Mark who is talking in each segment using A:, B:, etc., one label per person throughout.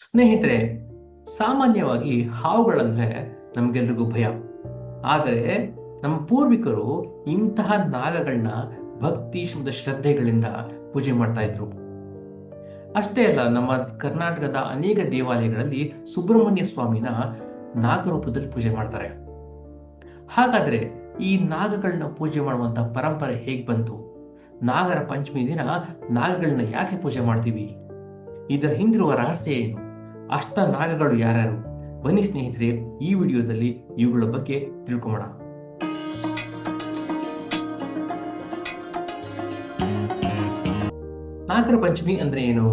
A: ಸ್ನೇಹಿತರೆ, ಸಾಮಾನ್ಯವಾಗಿ ಹಾವುಗಳಂದ್ರೆ ನಮ್ಗೆಲ್ರಿಗೂ ಭಯ. ಆದರೆ ನಮ್ಮ ಪೂರ್ವಿಕರು ಇಂತಹ ನಾಗಗಳನ್ನ ಭಕ್ತಿ ಶ್ರದ್ಧೆಗಳಿಂದ ಪೂಜೆ ಮಾಡ್ತಾ ಇದ್ರು. ಅಷ್ಟೇ ಅಲ್ಲ, ನಮ್ಮ ಕರ್ನಾಟಕದ ಅನೇಕ ದೇವಾಲಯಗಳಲ್ಲಿ ಸುಬ್ರಹ್ಮಣ್ಯ ಸ್ವಾಮಿನ ನಾಗರೂಪದಲ್ಲಿ ಪೂಜೆ ಮಾಡ್ತಾರೆ. ಹಾಗಾದ್ರೆ ಈ ನಾಗಗಳನ್ನ ಪೂಜೆ ಮಾಡುವಂತ ಪರಂಪರೆ ಹೇಗ್ ಬಂತು? ನಾಗರ ಪಂಚಮಿ ದಿನ ನಾಗಗಳನ್ನ ಯಾಕೆ ಪೂಜೆ ಮಾಡ್ತೀವಿ? ಇದರ ಹಿಂದಿರುವ ರಹಸ್ಯ ಏನು? ಅಷ್ಟ ನಾಗಗಳು ಯಾರ್ಯಾರು? ಬನ್ನಿ ಸ್ನೇಹಿತರೆ, ಈ ವಿಡಿಯೋದಲ್ಲಿ ಇವುಗಳ ಬಗ್ಗೆ ತಿಳ್ಕೊಳ್ಳೋಣ. ನಾಗರ ಪಂಚಮಿ ಅಂದ್ರೆ ಏನು?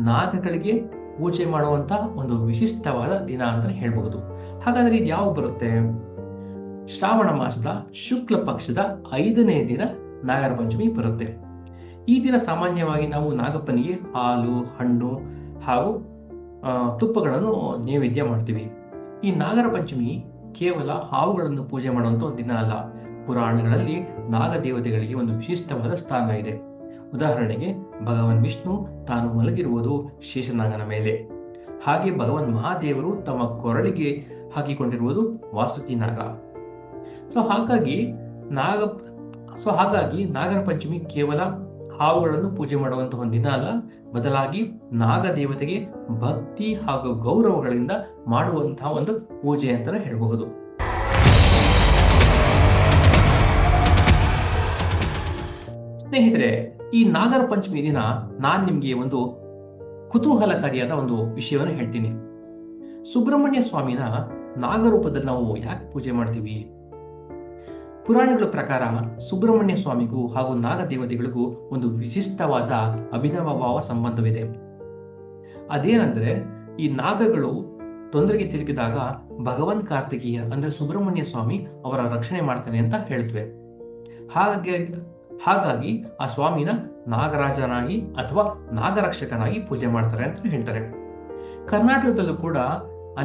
A: ನಾಗಗಳಿಗೆ ಪೂಜೆ ಮಾಡುವಂತ ಒಂದು ವಿಶಿಷ್ಟವಾದ ದಿನ ಅಂತ ಹೇಳಬಹುದು. ಹಾಗಾದ್ರೆ ಇದು ಯಾವಾಗ ಬರುತ್ತೆ? ಶ್ರಾವಣ ಮಾಸದ ಶುಕ್ಲ ಪಕ್ಷದ 5ನೇ ದಿನ ನಾಗರ ಪಂಚಮಿ ಬರುತ್ತೆ. ಈ ದಿನ ಸಾಮಾನ್ಯವಾಗಿ ನಾವು ನಾಗಪ್ಪನಿಗೆ ಹಾಲು, ಹಣ್ಣು ಹಾಗೂ ತುಪ್ಪಗಳನ್ನು ನೈವೇದ್ಯ ಮಾಡ್ತೀವಿ. ಈ ನಾಗರ ಪಂಚಮಿ ಕೇವಲ ಹಾವುಗಳನ್ನು ಪೂಜೆ ಮಾಡುವಂತ ಒಂದು ದಿನ ಅಲ್ಲ. ಪುರಾಣಗಳಲ್ಲಿ ನಾಗ ದೇವತೆಗಳಿಗೆ ಒಂದು ವಿಶಿಷ್ಟವಾದ ಸ್ಥಾನ ಇದೆ. ಉದಾಹರಣೆಗೆ, ಭಗವಾನ್ ವಿಷ್ಣು ತಾನು ಮಲಗಿರುವುದು ಶೇಷನಾಗನ ಮೇಲೆ. ಹಾಗೆ ಭಗವಾನ್ ಮಹಾದೇವರು ತಮ್ಮ ಕೊರಳಿಗೆ ಹಾಕಿಕೊಂಡಿರುವುದು ವಾಸುಕಿ ನಾಗ. ಹಾಗಾಗಿ ನಾಗರ ಪಂಚಮಿ ಕೇವಲ ಹಾವುಗಳನ್ನು ಪೂಜೆ ಮಾಡುವಂತಹ ಒಂದು ದಿನ ಅಲ್ಲ, ಬದಲಾಗಿ ನಾಗ ದೇವತೆಗೆ ಭಕ್ತಿ ಹಾಗೂ ಗೌರವಗಳಿಂದ ಮಾಡುವಂತಹ ಒಂದು ಪೂಜೆ ಅಂತಾನೆ ಹೇಳಬಹುದು. ಸ್ನೇಹಿತರೆ, ಈ ನಾಗರ ಪಂಚಮಿ ದಿನ ನಾನ್ ನಿಮ್ಗೆ ಒಂದು ಕುತೂಹಲಕಾರಿಯಾದ ಒಂದು ವಿಷಯವನ್ನು ಹೇಳ್ತೀನಿ. ಸುಬ್ರಹ್ಮಣ್ಯ ಸ್ವಾಮಿನ ನಾಗರೂಪದಲ್ಲಿ ನಾವು ಯಾಕೆ ಪೂಜೆ ಮಾಡ್ತೀವಿ? ಪುರಾಣಗಳ ಪ್ರಕಾರ ಸುಬ್ರಹ್ಮಣ್ಯ ಸ್ವಾಮಿಗೂ ಹಾಗೂ ನಾಗ ದೇವತೆಗಳಿಗೂ ಒಂದು ವಿಶಿಷ್ಟವಾದ ಅಭಿನವ ಭಾವ ಸಂಬಂಧವಿದೆ. ಅದೇನಂದ್ರೆ, ಈ ನಾಗಗಳು ತೊಂದರೆಗೆ ಸಿಲುಕಿದಾಗ ಭಗವಾನ್ ಕಾರ್ತಿಕೇಯ ಅಂದ್ರೆ ಸುಬ್ರಹ್ಮಣ್ಯ ಸ್ವಾಮಿ ಅವರ ರಕ್ಷಣೆ ಮಾಡ್ತಾನೆ ಅಂತ ಹೇಳ್ತವೆ. ಹಾಗಾಗಿ ಆ ಸ್ವಾಮಿನ ನಾಗರಾಜನಾಗಿ ಅಥವಾ ನಾಗರಕ್ಷಕನಾಗಿ ಪೂಜೆ ಮಾಡ್ತಾರೆ ಅಂತ ಹೇಳ್ತಾರೆ. ಕರ್ನಾಟಕದಲ್ಲೂ ಕೂಡ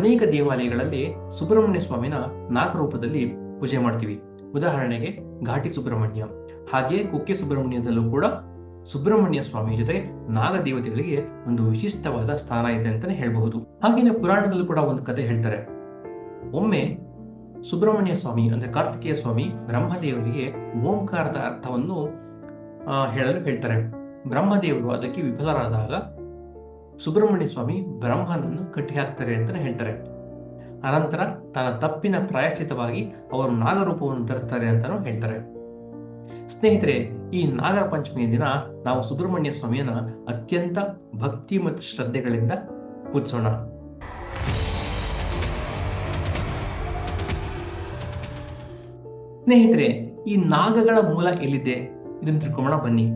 A: ಅನೇಕ ದೇವಾಲಯಗಳಲ್ಲಿ ಸುಬ್ರಹ್ಮಣ್ಯ ಸ್ವಾಮಿನ ನಾಗರೂಪದಲ್ಲಿ ಪೂಜೆ ಮಾಡ್ತೀವಿ. ಉದಾಹರಣೆಗೆ ಘಾಟಿ ಸುಬ್ರಹ್ಮಣ್ಯ, ಹಾಗೆ ಕುಕ್ಕೆ ಸುಬ್ರಹ್ಮಣ್ಯದಲ್ಲೂ ಕೂಡ ಸುಬ್ರಹ್ಮಣ್ಯ ಸ್ವಾಮಿ ಜೊತೆ ನಾಗ ದೇವತೆಗಳಿಗೆ ಒಂದು ವಿಶಿಷ್ಟವಾದ ಸ್ಥಾನ ಇದೆ ಅಂತಾನೆ ಹೇಳಬಹುದು. ಹಾಗೇನೆ ಪುರಾಣದಲ್ಲೂ ಕೂಡ ಒಂದು ಕತೆ ಹೇಳ್ತಾರೆ. ಒಮ್ಮೆ ಸುಬ್ರಹ್ಮಣ್ಯ ಸ್ವಾಮಿ ಅಂದ್ರೆ ಕಾರ್ತಿಕೇಯ ಸ್ವಾಮಿ ಬ್ರಹ್ಮದೇವರಿಗೆ ಓಂಕಾರದ ಅರ್ಥವನ್ನು ಹೇಳಲು ಹೇಳ್ತಾರೆ. ಬ್ರಹ್ಮದೇವರು ಅದಕ್ಕೆ ವಿಫಲರಾದಾಗ ಸುಬ್ರಹ್ಮಣ್ಯ ಸ್ವಾಮಿ ಬ್ರಹ್ಮನನ್ನು ಕಟ್ಟಿ ಹಾಕ್ತಾರೆ ಅಂತಾನೆ ಹೇಳ್ತಾರೆ. ಅನಂತರ ತನ್ನ ತಪ್ಪಿನ ಪ್ರಾಯಶ್ಚಿತವಾಗಿ ಅವರು ನಾಗರೂಪವನ್ನು ಧರಿಸ್ತಾರೆ ಅಂತಾನು ಹೇಳ್ತಾರೆ. ಸ್ನೇಹಿತರೆ, ಈ ನಾಗರ ಪಂಚಮಿಯ ದಿನ ನಾವು ಸುಬ್ರಹ್ಮಣ್ಯ ಸ್ವಾಮಿಯನ್ನ ಅತ್ಯಂತ ಭಕ್ತಿ ಮತ್ತು ಶ್ರದ್ಧೆಗಳಿಂದ ಪೂಜಿಸೋಣ. ಸ್ನೇಹಿತರೆ, ಈ ನಾಗಗಳ ಮೂಲ ಎಲ್ಲಿದೆ ಇದನ್ನು ತಿಳ್ಕೊಳ್ಳೋಣ ಬನ್ನಿ.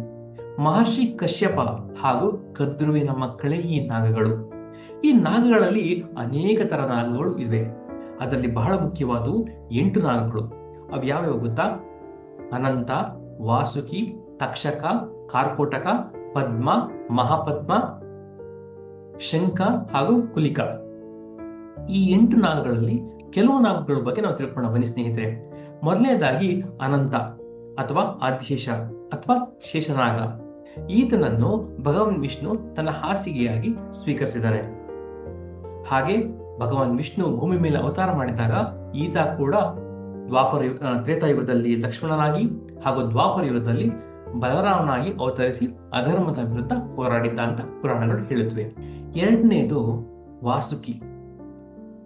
A: ಮಹರ್ಷಿ ಕಶ್ಯಪ ಹಾಗೂ ಕದ್ರುವಿನ ಮಕ್ಕಳೇ ಈ ನಾಗಗಳು. ಈ ನಾಗಗಳಲ್ಲಿ ಅನೇಕ ತರ ನಾಗಗಳು ಇವೆ. ಅದರಲ್ಲಿ ಬಹಳ ಮುಖ್ಯವಾದವು 8 ನಾಗಗಳು. ಅವು ಯಾವ್ಯಾವ ಗೊತ್ತಾ? ಅನಂತ, ವಾಸುಕಿ, ತಕ್ಷಕ, ಕಾರ್ಕೋಟಕ, ಪದ್ಮ, ಮಹಾಪದ್ಮ, ಶಂಖ ಹಾಗೂ ಕುಲಿಕ. ಈ 8 ನಾಗಗಳಲ್ಲಿ ಕೆಲವು ನಾಗಗಳ ಬಗ್ಗೆ ನಾವು ತಿಳ್ಕೊಳ್ಳೋಣ ಬನ್ನಿ ಸ್ನೇಹಿತರೆ. ಮೊದಲನೇದಾಗಿ ಅನಂತ ಅಥವಾ ಆದಿಶೇಷ ಅಥವಾ ಶೇಷನಾಗ. ಈತನನ್ನು ಭಗವಾನ್ ವಿಷ್ಣು ತನ್ನ ಹಾಸಿಗೆಯಾಗಿ ಸ್ವೀಕರಿಸಿದ್ದಾನೆ. ಹಾಗೆ ಭಗವಾನ್ ವಿಷ್ಣು ಭೂಮಿ ಮೇಲೆ ಅವತಾರ ಮಾಡಿದಾಗ ಈತ ಕೂಡ ತ್ರೇತಾಯುಗದಲ್ಲಿ ಲಕ್ಷ್ಮಣನಾಗಿ ಹಾಗೂ ದ್ವಾಪರ ಯುಗದಲ್ಲಿ ಬಲರಾಮನಾಗಿ ಅವತರಿಸಿ ಅಧರ್ಮದ ವಿರುದ್ಧ ಹೋರಾಡಿದ್ದ ಅಂತ ಪುರಾಣಗಳು ಹೇಳುತ್ತವೆ. ಎರಡನೇದು ವಾಸುಕಿ.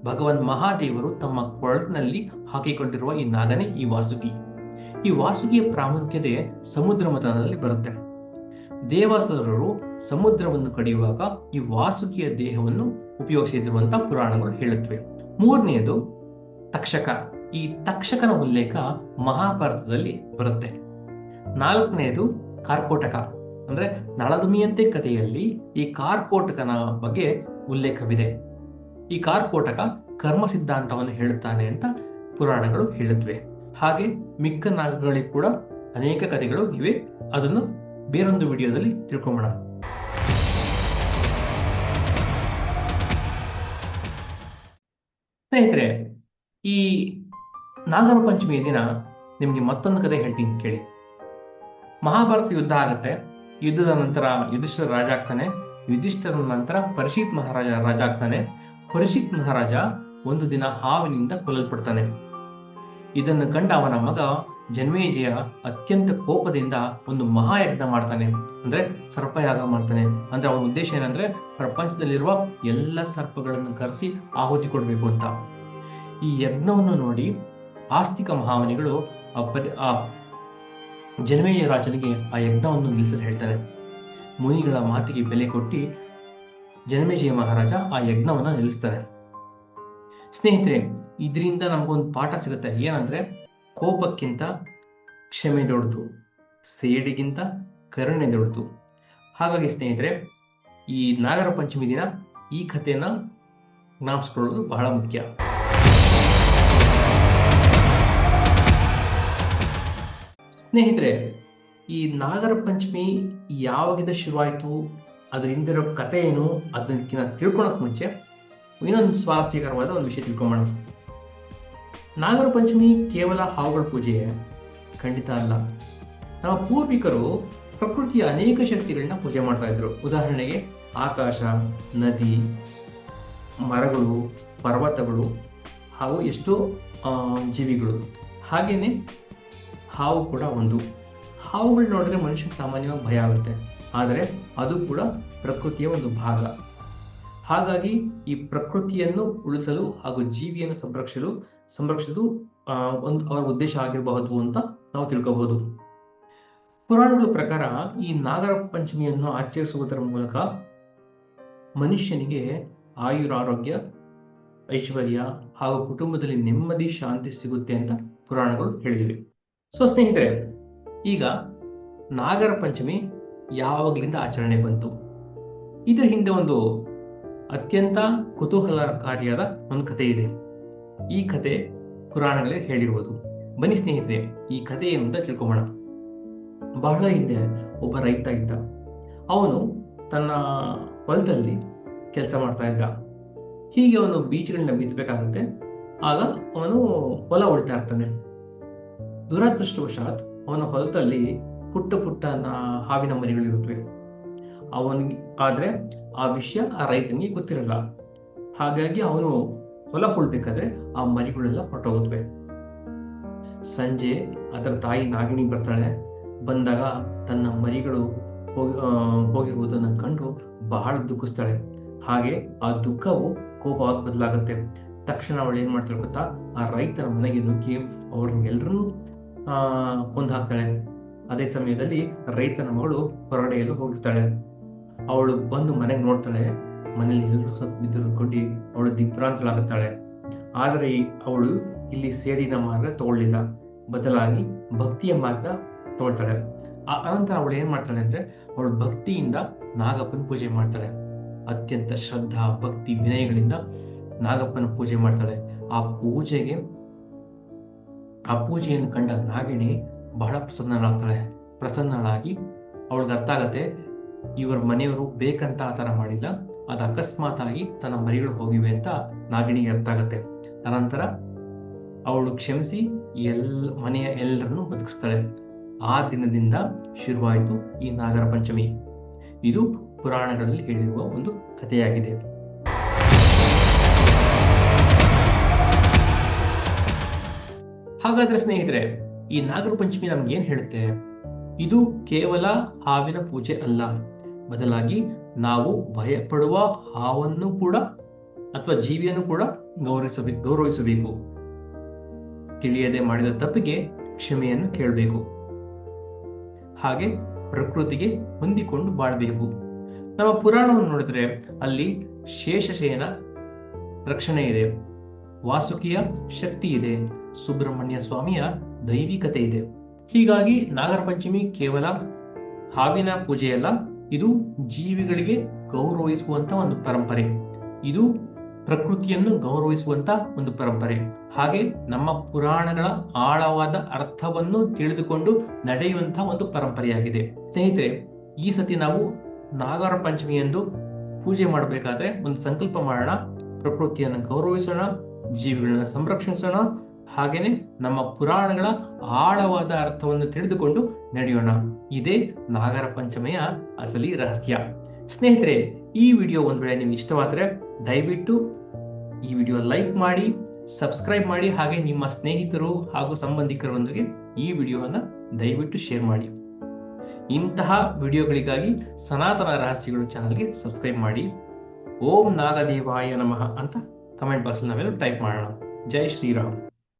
A: ಭಗವಾನ್ ಮಹಾದೇವರು ತಮ್ಮ ಕೊಳಲಿನಲ್ಲಿ ಹಾಕಿಕೊಂಡಿರುವ ಈ ನಾಗನೇ ಈ ವಾಸುಕಿ. ಈ ವಾಸುಕಿಯ ಪ್ರಾಮುಖ್ಯತೆ ಸಮುದ್ರ ಮಥನದಲ್ಲಿ ಬರುತ್ತೆ. ದೇವಾಸುರರು ಸಮುದ್ರವನ್ನು ಕಡಿಯುವಾಗ ಈ ವಾಸುಕಿಯ ದೇಹವನ್ನು ಉಪಯೋಗಿಸಿರುವಂತ ಪುರಾಣಗಳು ಹೇಳುತ್ತವೆ. ಮೂರನೆಯದು ತಕ್ಷಕ. ಈ ತಕ್ಷಕನ ಉಲ್ಲೇಖ ಮಹಾಭಾರತದಲ್ಲಿ ಬರುತ್ತೆ. ನಾಲ್ಕನೆಯದು ಕಾರ್ಕೋಟಕ. ಅಂದ್ರೆ ನಳದುಮಿಯಂತೆ ಕಥೆಯಲ್ಲಿ ಈ ಕಾರ್ಕೋಟಕನ ಬಗ್ಗೆ ಉಲ್ಲೇಖವಿದೆ. ಈ ಕಾರ್ಕೋಟಕ ಕರ್ಮ ಸಿದ್ಧಾಂತವನ್ನು ಹೇಳುತ್ತಾನೆ ಅಂತ ಪುರಾಣಗಳು ಹೇಳುತ್ತವೆ. ಹಾಗೆ ಮಿಕ್ಕ ನಾಗಗಳಿಗೆ ಕೂಡ ಅನೇಕ ಕಥೆಗಳು ಇವೆ. ಅದನ್ನು ಬೇರೊಂದು ವಿಡಿಯೋದಲ್ಲಿ ತಿಳ್ಕೊಂಬೋಣ. ಸ್ನೇಹಿತರೆ, ಈ ನಾಗರ ಪಂಚಮಿಯ ದಿನ ನಿಮ್ಗೆ ಮತ್ತೊಂದು ಕಥೆ ಹೇಳ್ತೀನಿ ಕೇಳಿ. ಮಹಾಭಾರತ ಯುದ್ಧ ಆಗತ್ತೆ. ಯುದ್ಧದ ನಂತರ ಯುಧಿಷ್ಠಿರ ರಾಜ ಆಗ್ತಾನೆ. ಯುಧಿಷ್ಠಿರನ ನಂತರ ಪರೀಕ್ಷಿತ್ ಮಹಾರಾಜ ರಾಜ ಆಗ್ತಾನೆ. ಪರೀಕ್ಷಿತ್ ಮಹಾರಾಜ ಒಂದು ದಿನ ಹಾವಿನಿಂದ ಕೊಲ್ಲಲ್ಪಡ್ತಾನೆ. ಇದನ್ನು ಕಂಡ ಅವನ ಮಗ ಜನ್ಮೇಜಯ ಅತ್ಯಂತ ಕೋಪದಿಂದ ಒಂದು ಮಹಾಯಜ್ಞ ಮಾಡ್ತಾನೆ, ಅಂದ್ರೆ ಸರ್ಪಯಾಗ ಮಾಡ್ತಾನೆ. ಅಂದ್ರೆ ಅವನ ಉದ್ದೇಶ ಏನಂದ್ರೆ ಪ್ರಪಂಚದಲ್ಲಿರುವ ಎಲ್ಲ ಸರ್ಪಗಳನ್ನು ಕರೆಸಿ ಆಹುತಿ ಕೊಡ್ಬೇಕು ಅಂತ. ಈ ಯಜ್ಞವನ್ನು ನೋಡಿ ಆಸ್ತಿಕ ಮಹಾಮನಿಗಳು ಆ ಜನ್ಮೇಜಯ ರಾಜನಿಗೆ ಆ ಯಜ್ಞವನ್ನು ನಿಲ್ಲಿಸಲು ಹೇಳ್ತಾರೆ. ಮುನಿಗಳ ಮಾತಿಗೆ ಬೆಲೆ ಕೊಟ್ಟು ಜನ್ಮೇಜಯ ಮಹಾರಾಜ ಆ ಯಜ್ಞವನ್ನ ನಿಲ್ಲಿಸ್ತಾನೆ. ಸ್ನೇಹಿತರೆ, ಇದರಿಂದ ನಮಗೊಂದು ಪಾಠ ಸಿಗುತ್ತೆ. ಏನಂದ್ರೆ ಕೋಪಕ್ಕಿಂತ ಕ್ಷಮೆ ದೊಡ್ಡದು, ಸೇಡಿಗಿಂತ ಕರುಣೆ ದೊಡ್ಡದು. ಹಾಗಾಗಿ ಸ್ನೇಹಿತರೆ, ಈ ನಾಗರ ಪಂಚಮಿ ದಿನ ಈ ಕಥೆಯನ್ನ ಜ್ಞಾಪಿಸ್ಕೊಳ್ಳೋದು ಬಹಳ ಮುಖ್ಯ. ಸ್ನೇಹಿತರೆ, ಈ ನಾಗರ ಪಂಚಮಿ ಯಾವಾಗಿಂದ ಶುರುವಾಯಿತು, ಅದ್ರ ಹಿಂದಿರೋ ಕಥೆ ಏನು, ಅದಕ್ಕಿಂತ ತಿಳ್ಕೊಳಕ್ ಮುಂಚೆ ಇನ್ನೊಂದು ಸ್ವಾರಸ್ಯಕರವಾದ ಒಂದು ವಿಷಯ ತಿಳ್ಕೊಂಬೋಣ. ನಾಗರ ಪಂಚಮಿ ಕೇವಲ ಹಾವುಗಳ ಪೂಜೆಯೇ? ಖಂಡಿತ ಅಲ್ಲ. ನಮ್ಮ ಪೂರ್ವಿಕರು ಪ್ರಕೃತಿಯ ಅನೇಕ ಶಕ್ತಿಗಳನ್ನ ಪೂಜೆ ಮಾಡ್ತಾ ಇದ್ರು. ಉದಾಹರಣೆಗೆ ಆಕಾಶ, ನದಿ, ಮರಗಳು, ಪರ್ವತಗಳು ಹಾಗೂ ಎಷ್ಟೋ ಜೀವಿಗಳು. ಹಾಗೇನೆ ಹಾವು ಕೂಡ ಒಂದು. ಹಾವುಗಳು ನೋಡಿದ್ರೆ ಮನುಷ್ಯನಿಗೆ ಸಾಮಾನ್ಯವಾಗಿ ಭಯ ಆಗುತ್ತೆ, ಆದರೆ ಅದು ಕೂಡ ಪ್ರಕೃತಿಯ ಒಂದು ಭಾಗ. ಹಾಗಾಗಿ ಈ ಪ್ರಕೃತಿಯನ್ನು ಉಳಿಸಲು ಹಾಗೂ ಜೀವಿಯನ್ನು ಸಂರಕ್ಷಿಸಲು ಒಂದು ಅವರ ಉದ್ದೇಶ ಆಗಿರಬಹುದು ಅಂತ ನಾವು ತಿಳ್ಕೋಬಹುದು. ಪುರಾಣಗಳ ಪ್ರಕಾರ ಈ ನಾಗರ ಪಂಚಮಿಯನ್ನು ಆಚರಿಸುವುದರ ಮೂಲಕ ಮನುಷ್ಯನಿಗೆ ಆಯುರಾರೋಗ್ಯ, ಐಶ್ವರ್ಯ ಹಾಗೂ ಕುಟುಂಬದಲ್ಲಿ ನೆಮ್ಮದಿ, ಶಾಂತಿ ಸಿಗುತ್ತೆ ಅಂತ ಪುರಾಣಗಳು ಹೇಳಿವೆ. ಸೊ ಸ್ನೇಹಿತರೆ, ಈಗ ನಾಗರ ಪಂಚಮಿ ಯಾವಾಗಲಿಂದ ಆಚರಣೆ ಬಂತು? ಇದರ ಹಿಂದೆ ಒಂದು ಅತ್ಯಂತ ಕುತೂಹಲಕಾರಿಯಾದ ಒಂದು ಕಥೆ ಇದೆ. ಈ ಕಥೆ ಪುರಾಣಗಳೇ ಹೇಳಿರುವುದು. ಬನ್ನಿ ಸ್ನೇಹಿತರೆ, ಈ ಕಥೆ ಏನು ಅಂತ ತಿಳ್ಕೊಳ್ಳೋಣ. ಬಹಳ ಹಿಂದೆ ಒಬ್ಬ ರೈತ ಇದ್ದ. ಅವನು ತನ್ನ ಹೊಲದಲ್ಲಿ ಕೆಲಸ ಮಾಡ್ತಾ ಇದ್ದ. ಹೀಗೆ ಅವನು ಬೀಜಗಳನ್ನ ಬಿತ್ತಬೇಕಾಗುತ್ತೆ. ಆಗ ಅವನು ಹೊಲ ಉಳ್ತಾ ಇರ್ತಾನೆ. ದುರದೃಷ್ಟವಶಾತ್ ಅವನ ಹೊಲದಲ್ಲಿ ಪುಟ್ಟ ಪುಟ್ಟ ಹಾವಿನ ಮರಿಗಳಿರುತ್ತವೆ. ಆದ್ರೆ ಆ ವಿಷಯ ಆ ರೈತನಿಗೆ ಗೊತ್ತಿರಲ್ಲ. ಹಾಗಾಗಿ ಅವನು ಹೊಲ ಉಳ್ಬೇಕಾದ್ರೆ ಆ ಮರಿಗಳೆಲ್ಲ ಹೊರಟೋಗುತ್ತವೆ. ಸಂಜೆ ಅದರ ತಾಯಿ ನಾಗಿಣಿ ಬರ್ತಾಳೆ. ಬಂದಾಗ ತನ್ನ ಮರಿಗಳು ಹೋಗಿರುವುದನ್ನು ಕಂಡು ಬಹಳ ದುಃಖಿಸ್ತಾಳೆ. ಹಾಗೆ ಆ ದುಃಖವು ಕೋಪವಾಗಿ ಬದಲಾಗುತ್ತೆ. ತಕ್ಷಣ ಅವಳು ಏನ್ ಮಾಡ್ತಾಳೆ ಗೊತ್ತಾ? ಆ ರೈತನ ಮನೆಗೆ ನುಗ್ಗಿ ಅವ್ರನ್ನೆಲ್ಲರೂ ಕೊಂದು ಹಾಕ್ತಾಳೆ. ಅದೇ ಸಮಯದಲ್ಲಿ ರೈತನ ಮಗಳು ಹೊರಗಡೆಯಲ್ಲೂ ಹೋಗಿರ್ತಾಳೆ. ಅವಳು ಬಂದು ಮನೆಗೆ ನೋಡ್ತಾಳೆ. ಮನೇಲಿ ಎಲ್ಲರೂ ಸತ್ ಬಿದ್ದುಕೊಂಡು ಅವಳು ದಿಗ್ಭ್ರಾಂತಳಾಗುತ್ತಾಳೆ. ಆದರೆ ಅವಳು ಇಲ್ಲಿ ಸೇಡಿನ ಮಾರ್ಗ ತಗೊಳ್ಳಿಲ್ಲ, ಬದಲಾಗಿ ಭಕ್ತಿಯ ಮಾರ್ಗ ತಗೊಳ್ತಾಳೆ. ಅನಂತರ ಅವಳು ಏನ್ ಮಾಡ್ತಾಳೆ ಅಂದ್ರೆ, ಅವಳು ಭಕ್ತಿಯಿಂದ ನಾಗಪ್ಪನ ಪೂಜೆ ಮಾಡ್ತಾಳೆ. ಅತ್ಯಂತ ಶ್ರದ್ಧಾ, ಭಕ್ತಿ, ವಿನಯಗಳಿಂದ ನಾಗಪ್ಪನ ಪೂಜೆ ಮಾಡ್ತಾಳೆ. ಆ ಪೂಜೆಯನ್ನು ಕಂಡ ನಾಗಿಣಿ ಬಹಳ ಪ್ರಸನ್ನಳಾಗಿ ಅವಳಿಗೆ ಅರ್ಥ ಆಗತ್ತೆ, ಇವರ ಮನೆಯವರು ಬೇಕಂತ ಆತರ ಮಾಡಿಲ್ಲ, ಅದು ಅಕಸ್ಮಾತ್ ಆಗಿ ತನ್ನ ಮರಿಗಳು ಹೋಗಿವೆ ಅಂತ ನಾಗಿಣಿಗೆ ಅರ್ಥ ಆಗತ್ತೆ. ಅನಂತರ ಅವಳು ಕ್ಷಮಿಸಿ ಮನೆಯ ಎಲ್ಲರನ್ನು ಬದುಕಿಸ್ತಾಳೆ. ಆ ದಿನದಿಂದ ಶುರುವಾಯಿತು ಈ ನಾಗರ ಪಂಚಮಿ. ಇದು ಪುರಾಣಗಳಲ್ಲಿ ಹೇಳಿರುವ ಒಂದು ಕಥೆಯಾಗಿದೆ. ಹಾಗಾದ್ರೆ ಸ್ನೇಹಿತರೆ, ಈ ನಾಗರ ಪಂಚಮಿ ನಮ್ಗೆ ಏನ್ ಹೇಳುತ್ತೆ? ಇದು ಕೇವಲ ಹಾವಿನ ಪೂಜೆ ಅಲ್ಲ, ಬದಲಾಗಿ ನಾವು ಭಯಪಡುವ ಹಾವನ್ನು ಕೂಡ ಅಥವಾ ಜೀವಿಯನ್ನು ಕೂಡ ಗೌರವಿಸಬೇಕು. ತಿಳಿಯದೆ ಮಾಡಿದ ತಪ್ಪಿಗೆ ಕ್ಷಮೆಯನ್ನು ಕೇಳಬೇಕು. ಹಾಗೆ ಪ್ರಕೃತಿಗೆ ಹೊಂದಿಕೊಂಡು ಬಾಳ್ಬೇಕು. ನಮ್ಮ ಪುರಾಣವನ್ನು ನೋಡಿದ್ರೆ ಅಲ್ಲಿ ಶೇಷಶಯನ ರಕ್ಷಣೆ ಇದೆ, ವಾಸುಕಿಯ ಶಕ್ತಿ ಇದೆ, ಸುಬ್ರಹ್ಮಣ್ಯ ಸ್ವಾಮಿಯ ದೈವಿಕತೆ ಇದೆ. ಹೀಗಾಗಿ ನಾಗರ ಪಂಚಮಿ ಕೇವಲ ಹಾವಿನ ಪೂಜೆಯಲ್ಲ, ಇದು ಜೀವಿಗಳಿಗೆ ಗೌರವಿಸುವಂತ ಒಂದು ಪರಂಪರೆ. ಇದು ಪ್ರಕೃತಿಯನ್ನು ಗೌರವಿಸುವಂತ ಒಂದು ಪರಂಪರೆ. ಹಾಗೆ ನಮ್ಮ ಪುರಾಣಗಳ ಆಳವಾದ ಅರ್ಥವನ್ನು ತಿಳಿದುಕೊಂಡು ನಡೆಯುವಂತಹ ಒಂದು ಪರಂಪರೆಯಾಗಿದೆ. ಸ್ನೇಹಿತರೆ, ಈ ಸತಿ ನಾವು ನಾಗರ ಪಂಚಮಿಯಂದು ಪೂಜೆ ಮಾಡಬೇಕಾದ್ರೆ ಒಂದು ಸಂಕಲ್ಪ ಮಾಡೋಣ. ಪ್ರಕೃತಿಯನ್ನು ಗೌರವಿಸೋಣ, ಜೀವಿಗಳನ್ನ ಸಂರಕ್ಷಿಸೋಣ, ಹಾಗೇನೆ ನಮ್ಮ ಪುರಾಣಗಳ ಆಳವಾದ ಅರ್ಥವನ್ನು ತಿಳಿದುಕೊಂಡು ನಡೆಯೋಣ. ಇದೇ ನಾಗರ ಪಂಚಮಿಯ ಅಸಲಿ ರಹಸ್ಯ. ಸ್ನೇಹಿತರೆ, ಈ ವಿಡಿಯೋ ಒಂದ್ ವೇಳೆ ನಿಮ್ಗೆ ಇಷ್ಟವಾದ್ರೆ ದಯವಿಟ್ಟು ಈ ವಿಡಿಯೋ ಲೈಕ್ ಮಾಡಿ, ಸಬ್ಸ್ಕ್ರೈಬ್ ಮಾಡಿ, ಹಾಗೆ ನಿಮ್ಮ ಸ್ನೇಹಿತರು ಹಾಗೂ ಸಂಬಂಧಿಕರೊಂದಿಗೆ ಈ ವಿಡಿಯೋವನ್ನ ದಯವಿಟ್ಟು ಶೇರ್ ಮಾಡಿ. ಇಂತಹ ವಿಡಿಯೋಗಳಿಗಾಗಿ ಸನಾತನ ರಹಸ್ಯಗಳು ಚಾನಲ್ಗೆ ಸಬ್ಸ್ಕ್ರೈಬ್ ಮಾಡಿ. ಓಂ ನಾಗದೇವಾಯ ನಮಃ ಅಂತ ಕಮೆಂಟ್ ಬಾಕ್ಸ್ ನಾವೆಲ್ಲ ಟೈಪ್ ಮಾಡೋಣ. ಜೈ ಶ್ರೀರಾಮ್.